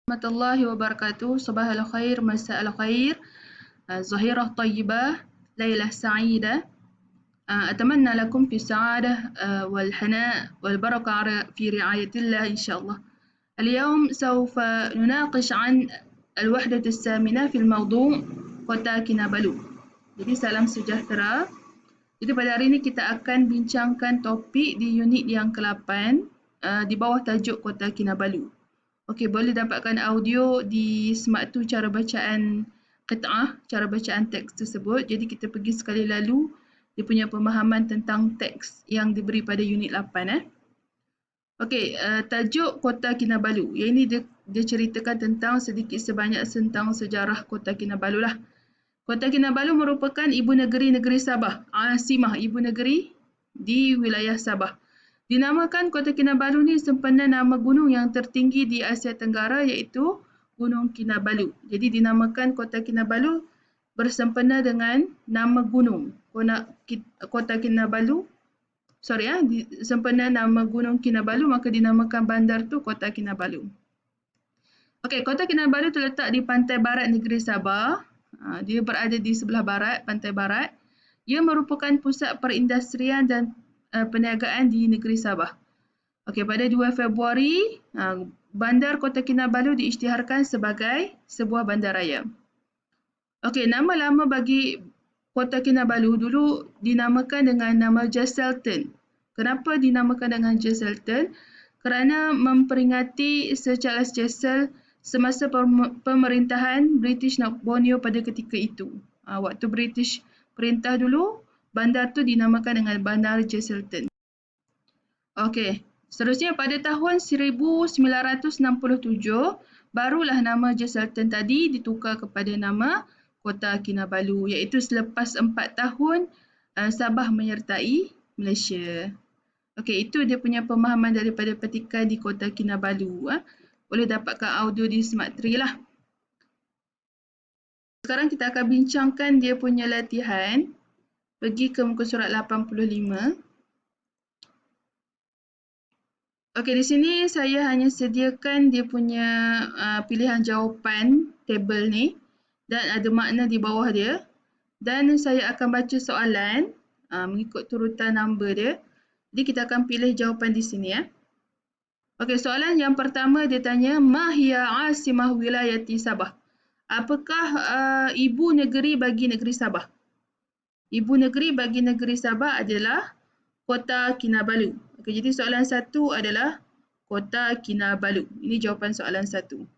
Warahmatullahi wabarakatuh. Sabah al-khair, masa al-khair, ظهيرة طيبة، ليلة سعيدة. أتمنى لكم في السعادة والحناء والبركة في رعاية الله إن شاء الله. اليوم سوف نناقش عن الوحدة الثامنة في الموضوع Kota Kinabalu. Jadi salam sejahtera. Jadi pada hari ini kita akan bincangkan topik di unit yang ke-8 di bawah tajuk Kota Kinabalu. Okey, boleh dapatkan audio di Smart 2 cara bacaan qit'ah, cara bacaan teks tersebut. Jadi kita pergi sekali lalu dia punya pemahaman tentang teks yang diberi pada unit 8. Okey, tajuk Kota Kinabalu. Yang ini dia ceritakan tentang sedikit sebanyak tentang sejarah Kota Kinabalu lah. Kota Kinabalu merupakan ibu negeri Sabah, Asimah ibu negeri di wilayah Sabah. Dinamakan Kota Kinabalu ni sempena nama gunung yang tertinggi di Asia Tenggara iaitu Gunung Kinabalu. Jadi dinamakan Kota Kinabalu bersempena dengan nama gunung. Kota Kinabalu, sempena nama Gunung Kinabalu maka dinamakan bandar tu Kota Kinabalu. Okey, Kota Kinabalu terletak di pantai barat negeri Sabah. Dia berada di sebelah barat, pantai barat. Ia merupakan pusat perindustrian dan perniagaan di negeri Sabah. Okey, pada 2 Februari, bandar Kota Kinabalu diisytiharkan sebagai sebuah bandaraya. Okey, nama lama bagi Kota Kinabalu dulu dinamakan dengan nama Jesselton. Kenapa dinamakan dengan Jesselton? Kerana memperingati Sir Charles Jessel semasa pemerintahan British Borneo pada ketika itu. Waktu British perintah dulu, bandar tu dinamakan dengan Bandar Jesselton. Okey, seterusnya pada tahun 1967 barulah nama Jesselton tadi ditukar kepada nama Kota Kinabalu iaitu selepas 4 tahun Sabah menyertai Malaysia. Okey, itu dia punya pemahaman daripada petikan di Kota Kinabalu. Boleh dapatkan audio di Smart 3 lah. Sekarang kita akan bincangkan dia punya latihan. Pergi ke muka surat 85. Okey, di sini saya hanya sediakan dia punya pilihan jawapan table ni dan ada makna di bawah dia. Dan saya akan baca soalan mengikut turutan number dia. Jadi kita akan pilih jawapan di sini ya. Okey, soalan yang pertama dia tanya, Ma hiya asimah wilayati Sabah? Apakah ibu negeri bagi negeri Sabah? Ibu negeri bagi negeri Sabah adalah Kota Kinabalu. Okey, jadi soalan 1 adalah Kota Kinabalu. Ini jawapan soalan 1.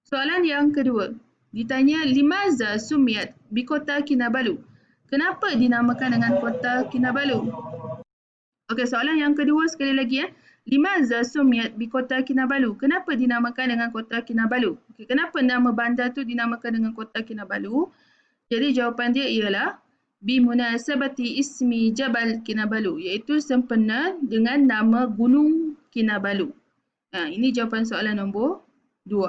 Soalan yang kedua, ditanya limaza sumiyat bi Kota Kinabalu? Kenapa dinamakan dengan Kota Kinabalu? Okey, soalan yang kedua sekali lagi ya. Limaza sumiyat bi Kota Kinabalu? Kenapa dinamakan dengan Kota Kinabalu? Okey, kenapa nama bandar tu dinamakan dengan Kota Kinabalu? Jadi jawapan dia ialah bimunasabati ismi Jabal Kinabalu, iaitu sempena dengan nama Gunung Kinabalu. Ini jawapan soalan nombor 2.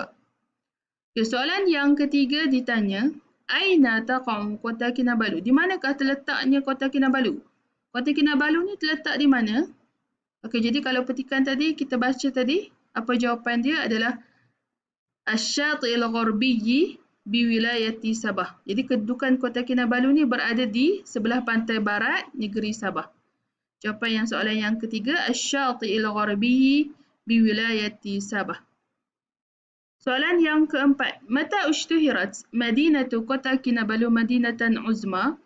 Okay, soalan yang ketiga ditanya, Aina taqa'u Kota Kinabalu? Di manakah terletaknya Kota Kinabalu? Kota Kinabalu ni terletak di mana? Okey, jadi kalau petikan tadi kita baca tadi, apa jawapan dia adalah Asy-Syati'il Gharbiyyi bi wilayati Sabah. Jadi kedudukan Kota Kinabalu ni berada di sebelah pantai barat negeri Sabah. Jawapan yang soalan yang ketiga, Asy-Syati'il Gharbiyyi bi wilayati Sabah. Soalan yang keempat, Mata ushtuhirat Madinatu Kota Kinabalu Madinatan Uzma?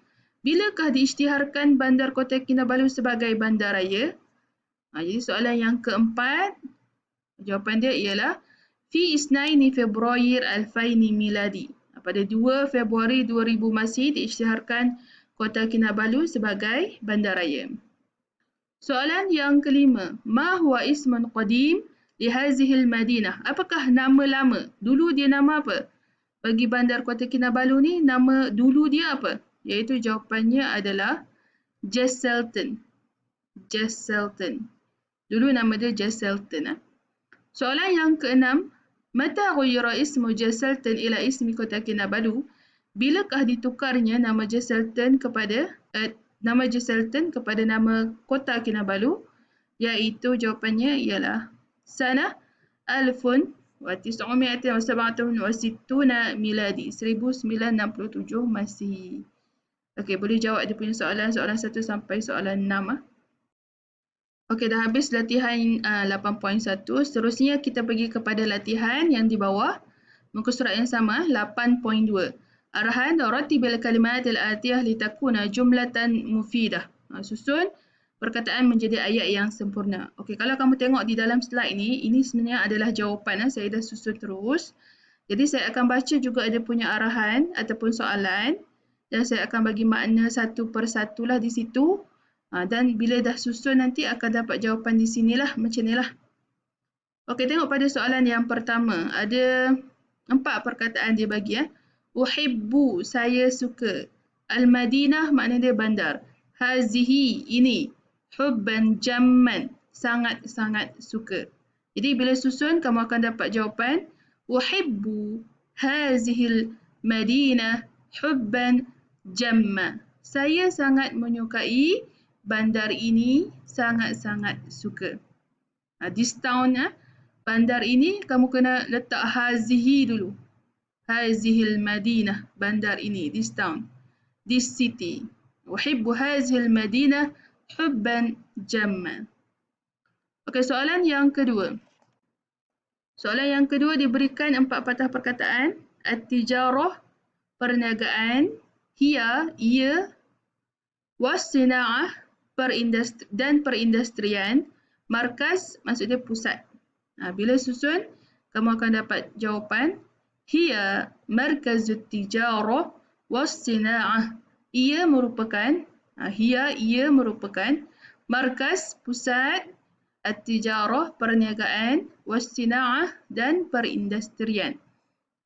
Bilakah diisytiharkan bandar Kota Kinabalu sebagai bandaraya? Jadi soalan yang keempat, jawapan dia ialah Fi isnaini Februari 2000 miladi. Pada 2 Februari 2000 Masihi diisytiharkan Kota Kinabalu sebagai bandaraya. Soalan yang kelima, Ma huwa ismun qadim li hazihil Madinah? Apakah nama lama? Dulu dia nama apa? Bagi bandar Kota Kinabalu ni nama dulu dia apa? Iaitu jawapannya adalah Jesselton. Jesselton. Dulu nama dia Jesselton. Soalan yang keenam, Mata ghuyira ismu Jesselton ila ismi Kota Kinabalu? Bilakah ditukarnya nama Jesselton kepada nama Kota Kinabalu? Iaitu jawapannya ialah Sanah wa 967 miladi, 1967 Masihi. Okey, boleh jawab dia punya soalan 1 sampai soalan 6. Okey, dah habis latihan 8.1. Seterusnya kita pergi kepada latihan yang di bawah. Muka surat yang sama, 8.2. Arahan rattibil kalimatil atiyah litakuna jumlatan mufidah. Susun perkataan menjadi ayat yang sempurna. Okey, kalau kamu tengok di dalam slide ini sebenarnya adalah jawapan. Saya dah susun terus. Jadi saya akan baca juga ada punya arahan ataupun soalan dan saya akan bagi makna satu persatu lah di situ. Dan bila dah susun nanti akan dapat jawapan di sinilah, macam inilah. Okey, tengok pada soalan yang pertama. Ada 4 perkataan dia bagi. Uhibbu, saya suka. Al-Madinah makna dia bandar. Hazihi, ini. Hubban jamman, sangat-sangat suka. Jadi bila susun kamu akan dapat jawapan. Uhibbu hazihil Madinah hubban jamma. Saya sangat menyukai bandar ini, sangat-sangat suka. This town, bandar ini kamu kena letak hazihi dulu. Hazihil Madinah, bandar ini, this town, this city. Uhibbu hazihil Madinah hubban jamma. Okey, soalan yang kedua. Soalan yang kedua diberikan 4 patah perkataan. At-tijarah, perniagaan. Hiya, ia. Was-sina'ah, dan perindustrian. Markas, maksudnya pusat. Bila susun, kamu akan dapat jawapan. Hiya markazut tijarah was-sina'ah. Ia merupakan markas, pusat, at-tijarah, perniagaan, was-sina'ah, dan perindustrian.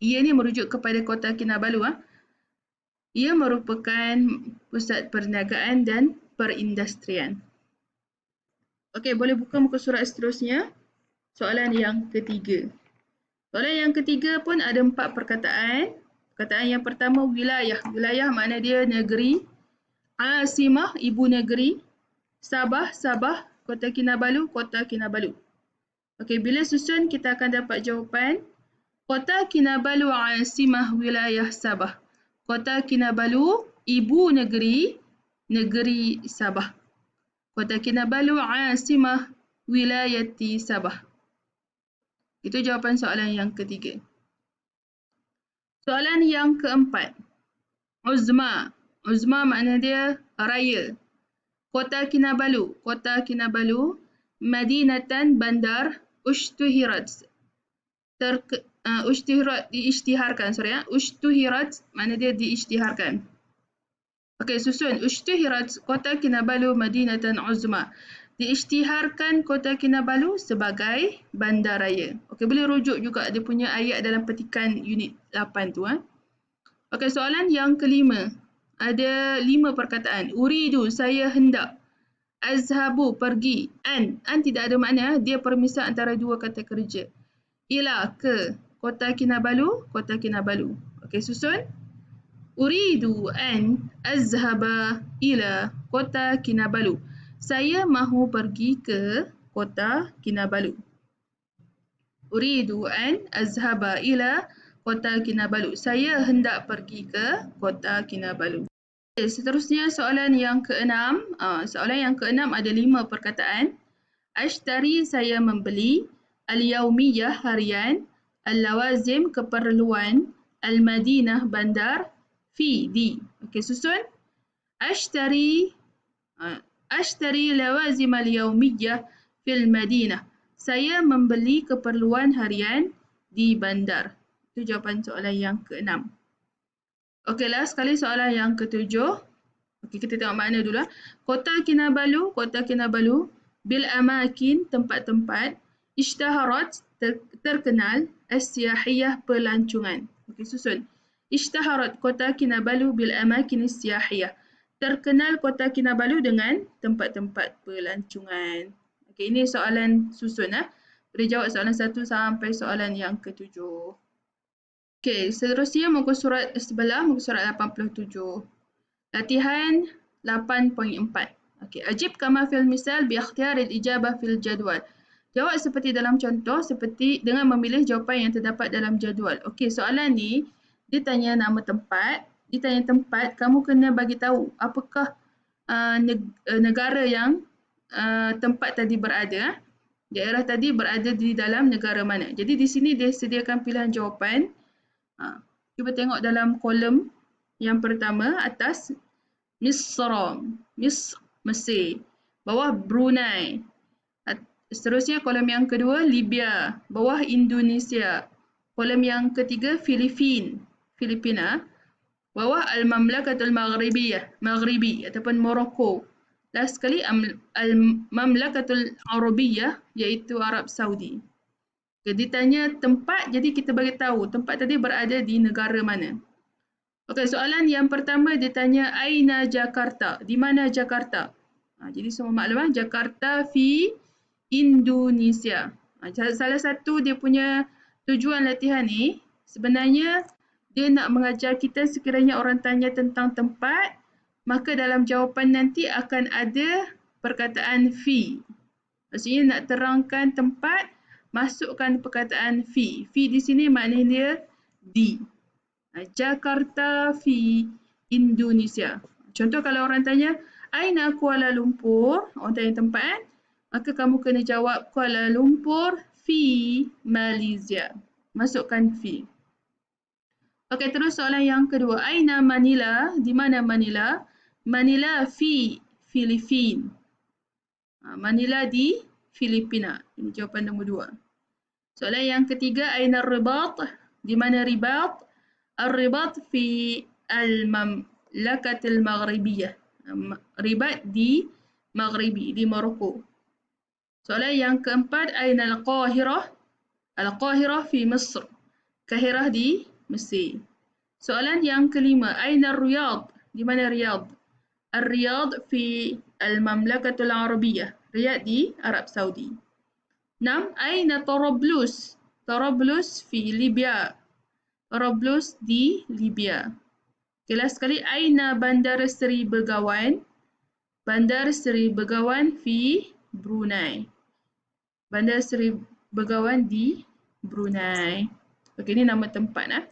Ia ni merujuk kepada kota Kinabalu. Ia merupakan pusat perniagaan dan perindustrian. Okey, boleh buka muka surat seterusnya. Soalan yang ketiga. Soalan yang ketiga pun ada 4 perkataan. Perkataan yang pertama, wilayah. Wilayah makna dia negeri. Asimah, ibu negeri. Sabah, Sabah, kota Kinabalu, kota Kinabalu. Okey, bila susun kita akan dapat jawapan. Kota Kinabalu asimah wilayah Sabah. Kota Kinabalu, ibu negeri, negeri Sabah. Kota Kinabalu asimah wilayati Sabah. Itu jawapan soalan yang ketiga. Soalan yang keempat. Uzma. Uzma makna dia raya. Kota Kinabalu. Kota Kinabalu. Madinatan, bandar. Ushtuhirat. Diisytiharkan. Ushtuhirat makna dia diisytiharkan. Okey, susun. Ushtuhirat kota Kinabalu Madinatan Uzma. Diisytiharkan kota Kinabalu sebagai bandaraya. Okey, boleh rujuk juga dia punya ayat dalam petikan unit 8 tu. Okey, soalan yang kelima. Ada 5 perkataan. Uridu, saya hendak. Azhabu, pergi. An tidak ada makna. Dia permisal antara 2 kata kerja. Ila, ke. Kota Kinabalu, kota Kinabalu. Okey, susun. Uridu an azhaba ila kota Kinabalu. Saya mahu pergi ke kota Kinabalu. Uridu an azhaba ila kota Kinabalu. Saya hendak pergi ke kota Kinabalu. Okay, seterusnya soalan yang keenam. Soalan yang keenam ada 5 perkataan. Ashtari, saya membeli. Al-yaumiyah, harian. Al-lawazim, keperluan. Al-madinah, bandar. Fi, di. Okey, susun. Ashtari lawazim al-yaumiyah fil madinah. Saya membeli keperluan harian di bandar. Itu jawapan soalan yang keenam. Okey, last sekali soalan yang ketujuh. Okey, kita tengok makna dulu. Kota Kinabalu, kota Kinabalu. Bil amakin, tempat-tempat. Ishtaharat, terkenal. As-siyahiyah, pelancongan. Okey, susun. Ishtaharat kota Kinabalu bil amakin as-siyahiyah. Terkenal kota Kinabalu dengan tempat-tempat pelancongan. Okey, ini soalan susun. Boleh jawab soalan 1 sampai soalan yang ketujuh. Okey, seterusnya muka surat sebelah, muka surat 87. Latihan 8.4. Okey, ajib kama fil misal bi ikhtiyar al-ijabah fil jadwal. Jawab seperti dalam contoh, seperti dengan memilih jawapan yang terdapat dalam jadual. Okey, soalan ni dia tanya nama tempat. Dia tanya tempat, kamu kena bagi tahu apakah negara yang tempat tadi berada. Daerah tadi berada di dalam negara mana. Jadi di sini dia sediakan pilihan jawapan. Cuba tengok dalam kolom yang pertama atas, Misr, Mesir. Bawah Brunei. Seterusnya kolom yang kedua Libya, bawah Indonesia. Kolom yang ketiga Filipina, bawah Al-Mamlakatul Maghribi ataupun Morocco. Last sekali Al-Mamlakatul Arabiyah iaitu Arab Saudi. Jadi tanya tempat, jadi kita bagi tahu tempat tadi berada di negara mana. Okey, soalan yang pertama dia tanya Aina Jakarta, di mana Jakarta? Jadi semua maklumat Jakarta fi Indonesia. Salah satu dia punya tujuan latihan ni sebenarnya dia nak mengajar kita sekiranya orang tanya tentang tempat, maka dalam jawapan nanti akan ada perkataan fi. Maksudnya nak terangkan tempat, masukkan perkataan fi. Fi di sini maknanya dia di. Jakarta fi Indonesia. Contoh kalau orang tanya Aina Kuala Lumpur, orang tanya tempat, maka kamu kena jawab Kuala Lumpur fi Malaysia. Masukkan fi. Okey, terus soalan yang kedua. Aina Manila, di mana Manila? Manila fi Filipina. Manila di Filipina. Ini jawapan nombor 2. Soalan yang ketiga, Aina Ribat, di mana Ribat? Ar-Ribat fi Al-Mamlakatil Maghribiyah. Ribat di Maghribi, di Morocco. Soalan yang keempat, Aina Al-Qahirah? Al-Qahirah fi Mesir. Kahirah di Mesir. Soalan yang kelima, Aina Riyadh? Di mana Riyadh? Ar-Riyadh fi Al-Mamlakatul Arabiyah. Riyadh di Arab Saudi. 6. Aina Tarablus? Tarablus fi Libya. Tarablus di Libya. Kelas sekali, Aina Bandar Seri Begawan? Bandar Seri Begawan fi Brunei. Bandar Seri Begawan di Brunei. Okey, ini nama tempat.